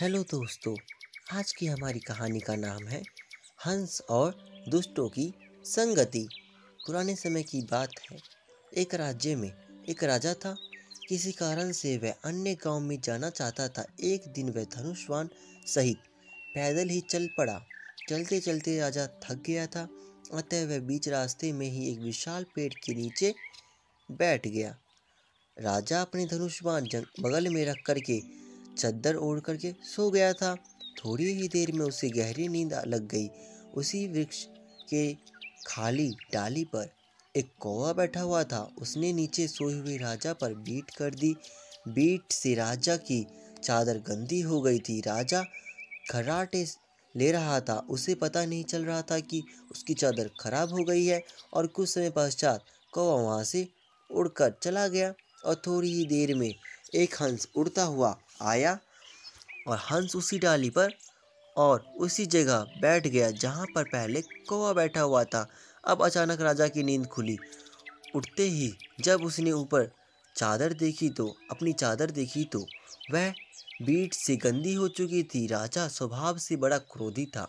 Hello दोस्तों। आज की हमारी कहानी का नाम है हंस और दुष्टों की संगति। पुराने समय की बात है। एक राज्य में एक राजा था। किसी कारण से वह अन्य गांव में जाना चाहता था। एक दिन वह धनुष्वान सहित पैदल ही चल पड़ा। चलते चलते राजा थक गया था, अतः वह बीच रास्ते में ही एक विशाल पेड़ के नीचे बैठ गया। राजा अपने धनुष्वान बगल में रख करके चद्दर ओढ़ करके सो गया था। थोड़ी ही देर में उसे गहरी नींद लग गई। उसी वृक्ष के खाली डाली पर एक कौवा बैठा हुआ था। उसने नीचे सोए हुए राजा पर बीट कर दी। बीट से राजा की चादर गंदी हो गई थी। राजा खर्राटे ले रहा था। उसे पता नहीं चल रहा था कि उसकी चादर खराब हो गई है। और कुछ समय पश्चात कौवा वहाँ से उड़कर चला गया। और थोड़ी ही देर में एक हंस उड़ता हुआ आया और हंस उसी डाली पर और उसी जगह बैठ गया जहाँ पर पहले कौवा बैठा हुआ था। अब अचानक राजा की नींद खुली। उठते ही जब उसने ऊपर अपनी चादर देखी तो वह बीट से गंदी हो चुकी थी। राजा स्वभाव से बड़ा क्रोधी था।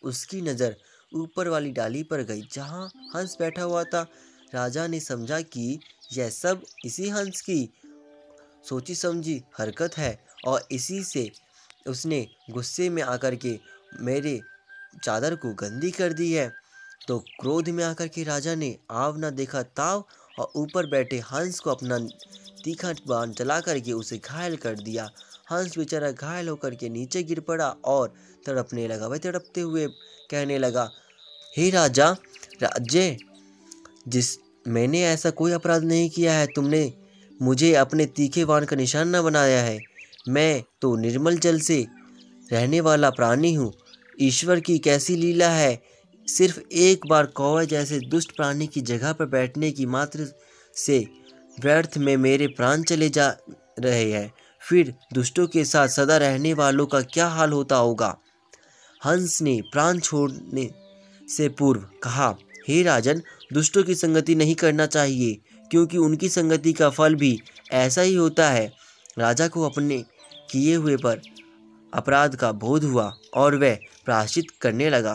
उसकी नज़र ऊपर वाली डाली पर गई जहाँ हंस बैठा हुआ था। राजा ने समझा कि यह सब इसी हंस की सोची समझी हरकत है और इसी से उसने गुस्से में आकर के मेरे चादर को गंदी कर दी है। तो क्रोध में आकर के राजा ने आव न देखा ताव और ऊपर बैठे हंस को अपना तीखा बाण चला करके उसे घायल कर दिया। हंस बेचारा घायल होकर के नीचे गिर पड़ा और तड़पने लगा। वह तड़पते हुए कहने लगा, हे राजा, राज्य मैंने ऐसा कोई अपराध नहीं किया है। तुमने मुझे अपने तीखे बाण का निशान न बनाया है। मैं तो निर्मल जल से रहने वाला प्राणी हूँ। ईश्वर की कैसी लीला है। सिर्फ एक बार कौवे जैसे दुष्ट प्राणी की जगह पर बैठने की मात्र से व्यर्थ में मेरे प्राण चले जा रहे हैं। फिर दुष्टों के साथ सदा रहने वालों का क्या हाल होता होगा। हंस ने प्राण छोड़ने से पूर्व कहा, हे राजन, दुष्टों की संगति नहीं करना चाहिए, क्योंकि उनकी संगति का फल भी ऐसा ही होता है। राजा को अपने किए हुए पर अपराध का बोध हुआ और वह प्रायश्चित करने लगा।